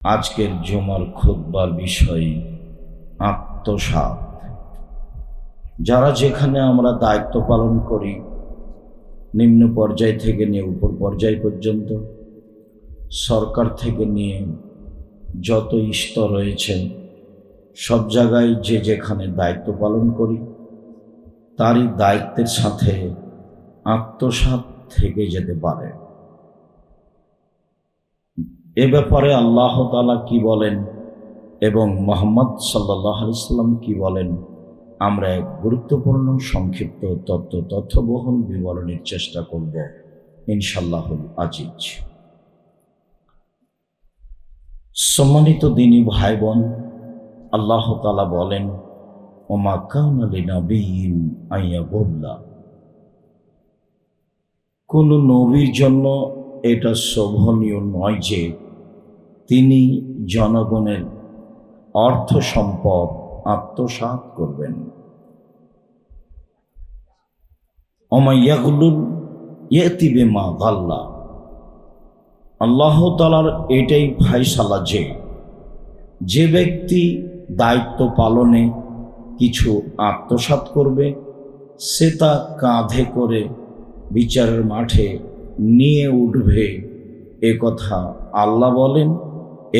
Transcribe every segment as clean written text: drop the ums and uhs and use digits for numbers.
আজকের জুমার খুতবার বিষয় আত্মসাৎ। যারা যেখানে আমরা দায়িত্ব পালন করি, নিম্ন পর্যায় থেকে নিয়ে উপর পর্যায় পর্যন্ত, সরকার থেকে নিয়ে যত স্তর রয়েছে, সব জায়গায় যে যেখানে দায়িত্ব পালন করি, তারই দায়িত্বের সাথে আত্মসাৎ থেকে যেতে পারে। এ ব্যাপারে আল্লাহ তাআলা কি বলেন এবং মুহাম্মদ সাল্লাল্লাহু আলাইহি সাল্লাম কি বলেন, আমরা এক গুরুত্বপূর্ণ সংক্ষিপ্ত তথ্যবহুল বিবরণের চেষ্টা করব ইনশাআল্লাহুল আজিজ। সম্মানিত দ্বীনী ভাই বোন, আল্লাহ তাআলা বলেন, ওমা কানা লিনাবিয়্যিন আন ইয়াগুল্লা। কোন নবীর জন্য এটা শোভনীয় নয় যে তিনি জনগণের অর্থ সম্পদ আত্মসাৎ করবেন। ওমা ইয়াগলুল ইয়াতি বিমা গাল্লা। আল্লাহ তাআলার এটাই ফায়সালা যে ব্যক্তি দায়িত্ব পালনে কিছু আত্মসাৎ করবে, সে তা কাঁধে করে বিচারের মাঠে নিয়ে উঠবে। এ কথা আল্লাহ বলেন,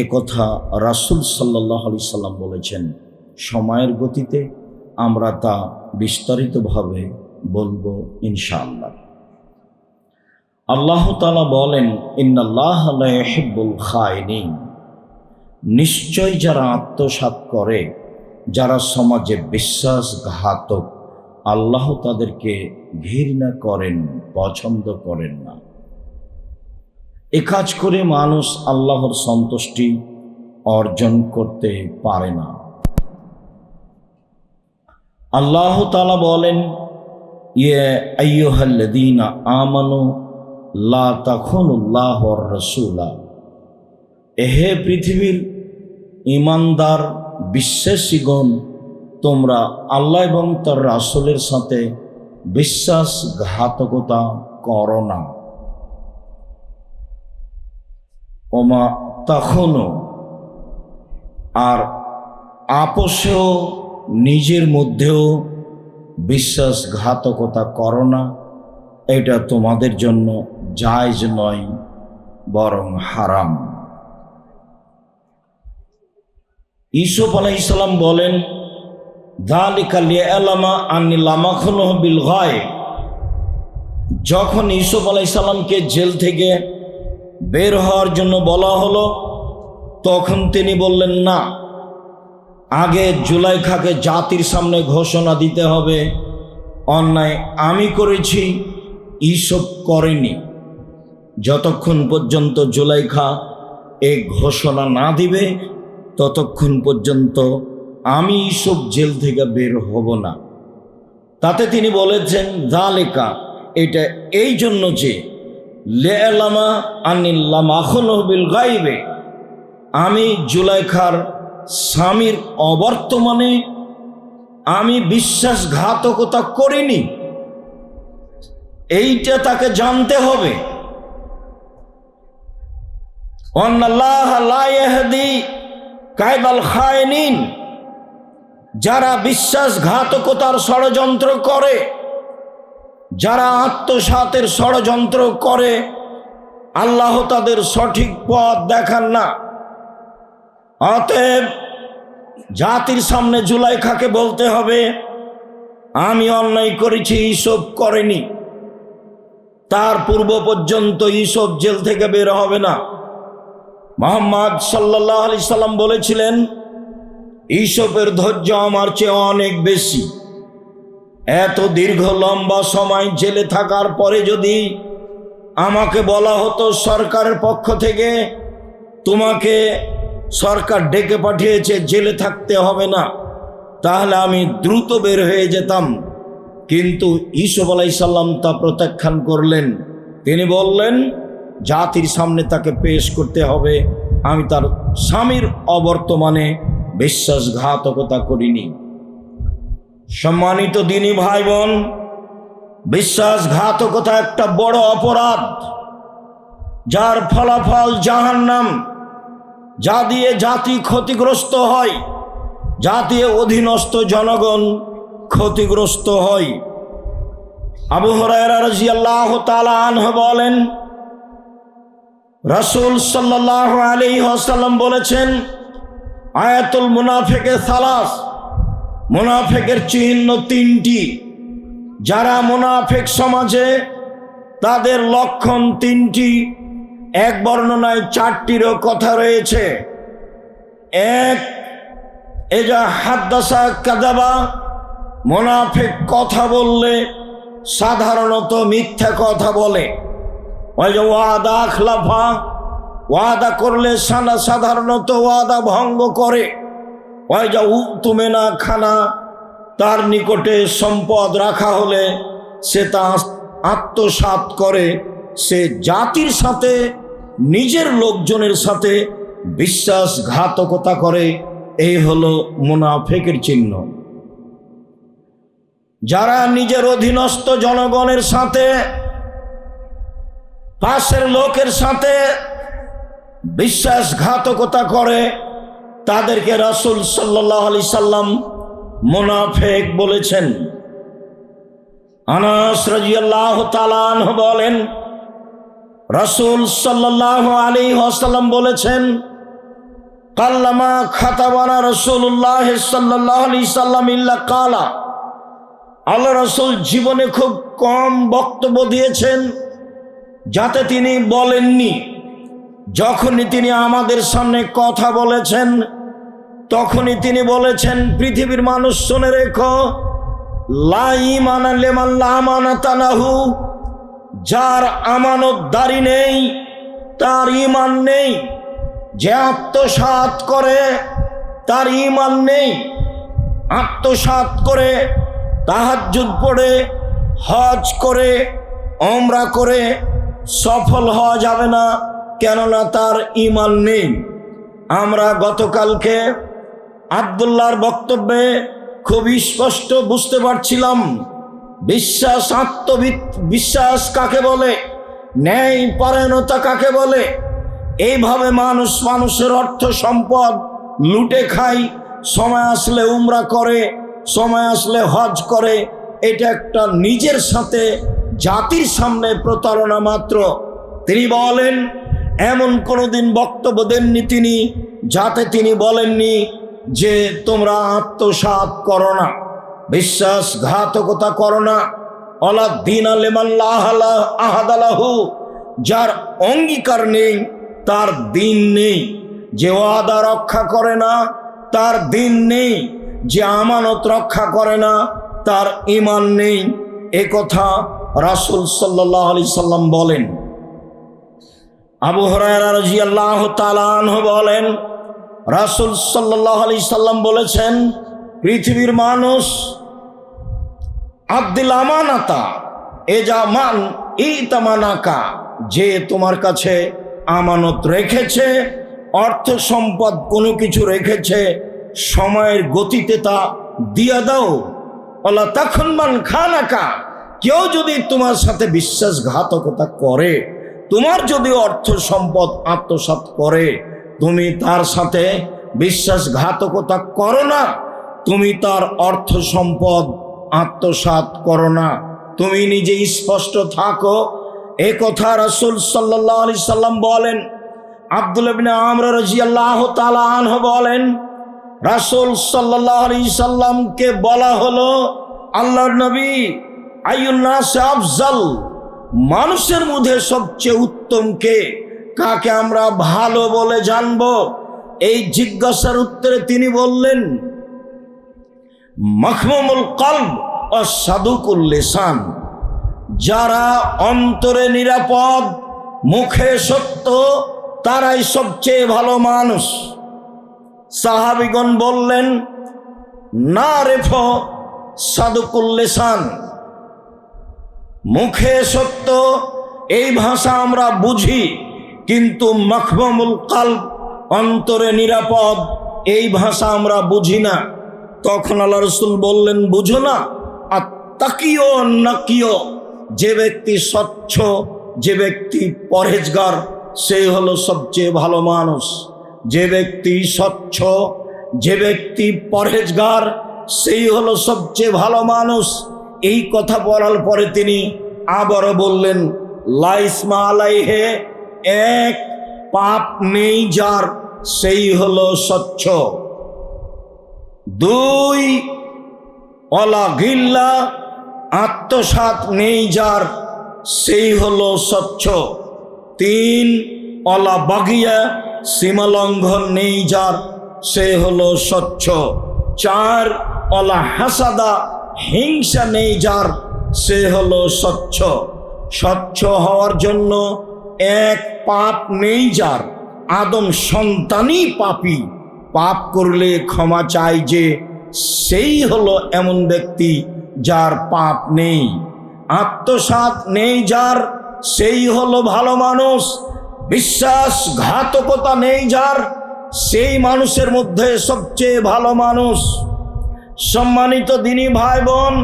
এ কথা রাসূল সাল্লাল্লাহু আলাইহি সাল্লাম বলেছেন। সময়ের গতিতে আমরা তা বিস্তারিতভাবে বলবো ইনশাআল্লাহ। আল্লাহ তাআলা বলেন, ইন্নাল্লাহা লা ইউহিব্বুল খায়িনিন। নিশ্চয় যারা আত্মসাৎ করে, যারা সমাজে বিশ্বাসঘাতক, আল্লাহ তাদেরকে ঘৃণা করেন, পছন্দ করেন না। এ কাজ করে মানুষ আল্লাহর সন্তুষ্টি অর্জন করতে পারে না। আল্লাহ তাআলা বলেন, ইয়া আইয়ুহাল্লাযীনা আমানু লা তাখুনুল্লাহ ওয়ার রাসূলা। হে পৃথিবীর ঈমানদার বিশ্বাসীগণ, তোমরা আল্লাহ এবং তার রাসূলের সাথে বিশ্বাসঘাতকতা করো না। ওমা তাখুনু, আর আপোষেও নিজের মধ্যেও বিশ্বাসঘাতকতা করো না। এটা তোমাদের জন্য জায়েজ নয়, বরং হারাম। ইউসুফ আলাইহিস সালাম বলেন, যালিকা লিয়ালামা আন্নী লাম আখুনহু বিল গায়ব। যখন ইউসুফ আলাইহিস সালামকে জেল থেকে বের হওয়ার জন্য বলা হলো, তখন তিনি বললেন, না, আগে জুলাইখাকে জাতির সামনে ঘোষণা দিতে হবে অন্যায় আমি করেছি, ইউসুফ করেনি। যতক্ষণ পর্যন্ত জুলাইখা এই ঘোষণা না দিবে, ততক্ষণ পর্যন্ত আমি ইউসুফ জেল থেকে বের হব না। তাতে তিনি বলেছেন, যালিকা, এটা এই জন্য যে লিয়ালামা আন্নী লাম আখুনহু বিল গায়বে, আমি জুলাইখার স্বামীর অবর্তমানে আমি বিশ্বাসঘাতকতা করিনি, এইটা তাকে জানতে হবে। ওয়ান্নাল্লাহা লা ইয়াহদি কায়দাল খায়িনিন। যারা বিশ্বাসঘাতকতার ষড়যন্ত্র করে, যারা আত্মসাতের ষড়যন্ত্র করে, আল্লাহ তাদের সঠিক পথ দেখান না। অতএব জাতির সামনে জুলাইখাকে বলতে হবে, আমি অন্যায় করেছি, ইউসুফ করেনি। তার পূর্ব পর্যন্ত ইউসুফ জেল থেকে বের হবে না। মুহাম্মদ সাল্লাল্লাহু আলাইহি সাল্লাম বলেছিলেন, ইউসুফের ধৈর্য আমার চেয়ে অনেক বেশি। এত দীর্ঘ লম্বা সময় জেলে থাকার পরে যদি আমাকে বলা হতো সরকারের পক্ষ থেকে, তোমাকে সরকার ডেকে পাঠিয়েছে, জেলে থাকতে হবে না, তাহলে আমি দ্রুত বের হয়ে যেতাম। কিন্তু ইউসুফ আলাইহিস সালাম তা প্রত্যাখ্যান করলেন। তিনি বললেন, জাতির সামনে তাকে পেশ করতে হবে, আমি তার স্বামীর অবর্তমানে বিশ্বাসঘাতকতা করিনি। সম্মানিত দ্বীনী ভাই বোন, বিশ্বাসঘাতকতা একটা বড় অপরাধ, যার ফলাফল জাহান্নাম, যা দিয়ে জাতি ক্ষতিগ্রস্ত হয়, যা দিয়ে অধীনস্থ জনগণ ক্ষতিগ্রস্ত হয়। আবু হুরায়রা রাদিয়াল্লাহু তাআলা আনহু বলেন, রাসূল সাল্লাল্লাহু আলাইহি ওয়াসাল্লাম বলেছেন, আয়াতুল মুনাফিকে সালাস, মুনাফিকের চিহ্ন তিনটি। যারা মুনাফিক সমাজে, তাদের লক্ষণ তিনটি। এক বর্ণনায় চারটিরও কথা রয়েছে। এক, এজা হাদ্দাসা কাযাবা, মুনাফিক কথা বললে সাধারণত মিথ্যা কথা বলে। ওয়াদা আখলাফা, ওয়াদা করলে সাধারণত ওয়াদা ভঙ্গ করে। ওয়াজা উতুমেনা খানা, তার নিকটে সম্পদ রাখা হলে সে তা আত্মসাৎ করে। সে জাতির সাথে, নিজের লোকজনের সাথে বিশ্বাসঘাতকতা করে। এই হলো মুনাফিকের চিহ্ন। যারা নিজের অধীনস্থ জনগণের সাথে, পাশের লোকের সাথে বিশ্বাসঘাতকতা করে, তাদেরকে রাসূল সাল্লাল্লাহু আলাইহি সাল্লাম মুনাফিক বলেছেন। আনাস রাদিয়াল্লাহু তাআলা আনহু বলেন, রাসূল সাল্লাল্লাহু আলাইহি ওয়াসাল্লাম বলেছেন, কাল্লামা খাতাবানা রাসূলুল্লাহ সাল্লাল্লাহু আলাইহি সাল্লাম ইল্লা কালা, আল্লাহ রাসূল জীবনে খুব কম বক্তব্য দিয়েছেন যাতে তিনি বলেননি। যখনই তিনি আমাদের সামনে কথা বলেছেন, তখনই তিনি বলেছেন, পৃথিবীর মানুষ শুনে রেখো, লা ঈমানা লিমান লা আমানাতা লাহু, যার আমানতদারি নেই তার ঈমান নেই। যে আত্মসাৎ করে তার ঈমান নেই। আত্মসাৎ করে, তাহাজ্জুদ পড়ে, হজ করে, ওমরা করে সফল হওয়া যাবে না, কেননা তার ঈমান নেই। আমরা গতকালকে আব্দুল্লাহর বক্তব্যে খুব স্পষ্ট বুঝতে পারছিলাম বিশ্বাস, বিশ্বাস কাকে বলে, ন্যায় পরায়ণতা কাকে বলে। এইভাবে মানুষ মানুষের অর্থ সম্পদ লুটে খায়, সময় আসলে উমরা করে, সময় আসলে হজ করে। এটা একটা নিজের সাথে, জাতির সামনে প্রতারণা মাত্র। তিনি বলেন, এমন কোনোদিন বক্তব্য দেননি তিনি যাতে তিনি বলেননি যে তোমরা আত্মসাৎ করো না, বিশ্বাসঘাতকতা করো না। অলা দিন আলেমান আহাদালাহু, যার অঙ্গীকার নেই তার দিন নেই। যে ওয়াদা রক্ষা করে না তার দিন নেই। যে আমানত রক্ষা করে না তার ঈমান নেই। এ কথা রাসূল সাল্লাল্লাহু আলাইহি সাল্লাম বলেন। আবু হুরায়রা রাদিয়াল্লাহু তাআলা আনহু বলেন, রাসূল সাল্লাল্লাহু আলাইহি সাল্লাম বলেছেন, পৃথিবীর মানুষ আব্দুল আমানাতা এজামান ইতামানাকা, যে তোমার কাছে আমানত রেখেছে, অর্থ সম্পদ কোনো কিছু রেখেছে, সময়ের গতিতে তা দিয়া দাও। ওলা তখন মান খানাকা, কেউ যদি তোমার সাথে বিশ্বাসঘাতকতা করে, তোমার যদি অর্থ সম্পদ আত্মসাৎ করে, তুমি তার সাথে বিশ্বাসঘাতকতা করো না, তুমি তার অর্থ সম্পদ আত্মসাৎ করো না, তুমি নিজে স্পষ্ট থাকো। এ কথা রাসূল সাল্লাল্লাহু আলাইহি সাল্লাম বলেন। আব্দুল্লাহ ইবনে আমর রাদিয়াল্লাহু তাআলা আনহু বলেন, রাসূল সাল্লাল্লাহু আলাইহি সাল্লামকে বলা হলো, আল্লাহর নবী, আইয়ুন নাস আফজাল, মানুষের মধ্যে সবচেয়ে উত্তম কে, কাকে আমরা ভালো বলে জানবো? এই জিজ্ঞাসার উত্তরে তিনি বললেন, মাখমুমুল কলব ও সাদুকুল লিসান, যারা অন্তরে নিরাপদ, মুখে সত্য, তারাই সবচেয়ে ভালো মানুষ। সাহাবীগণ বললেন, না রেফ সাদুকুল লিসান, মুখে সত্য এই ভাষা আমরা বুঝি, কিন্তু মাখমুমুল কলব, অন্তরে নিরাপদ, এই ভাষা আমরা বুঝি না। তখন আল্লাহ রাসূল বললেন, বুঝো না? আর তাকিও নাকিও, যে ব্যক্তি স্বচ্ছ, যে ব্যক্তি পরহেজগার, সেই হলো সবচেয়ে ভালো মানুষ। যে ব্যক্তি স্বচ্ছ, যে ব্যক্তি পরহেজগার, সেই হলো সবচেয়ে ভালো মানুষ। এই কথা বলার পরে তিনি আবারও বললেন, লা ইসমা আলাইহে, এক পাপ নেই যার, সেই হলো স্বচ্ছ। দুই, অলা গিল্লা, আত্মসাৎ নেই যার, সেই হলো স্বচ্ছ। তিন, অলা বাগিয়া, সীমালঙ্ঘন নেই যার, সে হলো স্বচ্ছ। চার, অলা হাসাদা, হিংসা নেই যার, সে হলো স্বচ্ছ। স্বচ্ছ হওয়ার জন্য এক, পাপ নেই যার, আদম সন্তানই পাপী, পাপ করলে ক্ষমা চায় যে, সেই হলো এমন ব্যক্তি যার পাপ নেই। আত্মসাৎ নেই যার, সেই হলো ভালো মানুষ। বিশ্বাসঘাতকতা নেই যার, সেই মানুষের মধ্যে সবচেয়ে ভালো মানুষ। সম্মানিত দিনী ভাই বোন,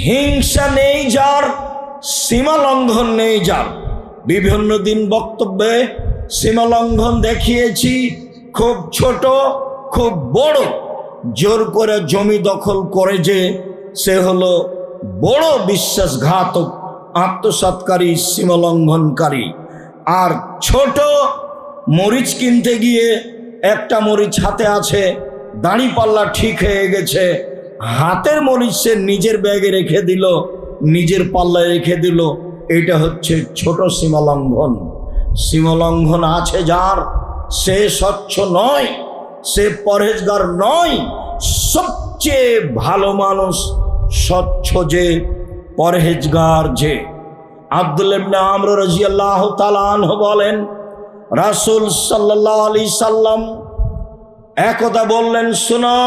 হিংসা নেই যার, সীমালঙ্ঘন নেই যার। বিভিন্ন দিন বক্তব্যে সীমালঙ্ঘন দেখিয়েছি, খুব ছোট, খুব বড়। জোর করে জমি দখল করে যে, সে হলো বড় বিশ্বাসঘাতক, আত্মসাৎকারী, সীমালঙ্ঘনকারী। আর ছোট, মরিচ কিনতে গিয়ে একটা মরিচ হাতে আছে, দাঁড়িপাল্লা ঠিক হয়ে গেছে, হাতের মরিচ সে নিজের ব্যাগে রেখে দিল, নিজের পাল্লায় রেখে দিল, এটা হচ্ছে ছোট সীমালঙ্ঘন। সীমালঙ্ঘন আছে যার, সে স্বচ্ছ নয়, সে পরহেজগার নয়। সবচেয়ে ভালো মানুষ স্বচ্ছ যে, পরহেজগার যে। আব্দুল্লাহ ইবনে আমর রাদিয়াল্লাহু তাআলা আনহু বলেন, রাসূল সাল্লাল্লাহু আলাইহি সাল্লাম একদা বললেন, শুনো,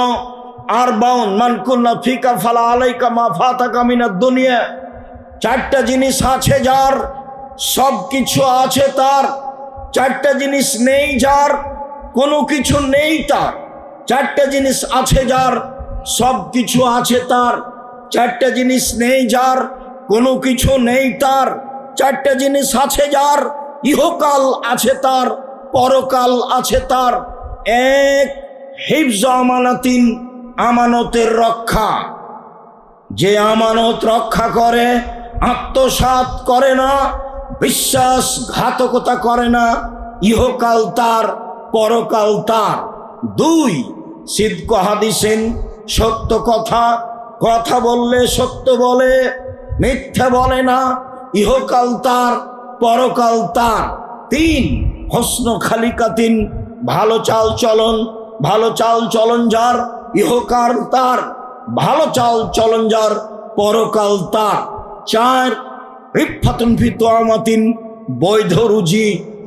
আরবাউন মান কুন্না ফিকা ফালা আলাইকা মা ফাতাকা মিনাদ দুনিয়া। চারটা জিনিস আছে যার, সব কিছু আছে তার। চারটা জিনিস নেই যার, কোনো কিছু নেই তার। চারটা জিনিস আছে যার, সব কিছু আছে তার। চারটা জিনিস নেই যার, কোনো কিছু নেই তার। চারটা জিনিস আছে যার, ইহকাল আছে তার, পরকাল আছে তার। এক, হিফজ আমানাতিন, আমানতের রক্ষা। যে আমানত রক্ষা করে, আত্মসাৎ করে না, বিশ্বাসঘাতকতা করে না, ইহকাল তার, পরকাল তার। দুই, সিদক হাদিসিন, সত্য কথা, কথা বললে সত্য বলে, মিথ্যা বলে না, ইহকাল তার, পরকাল তার। তিন, হসন খালিকাতিন, ভালো চাল চলন, ভালো চাল চলন যার, ইহকাল তার, ভালো চাল চলন যার, পরকাল তার। চার, রিফাতুন ফি তুআমাতিন, বৈধ রুজি,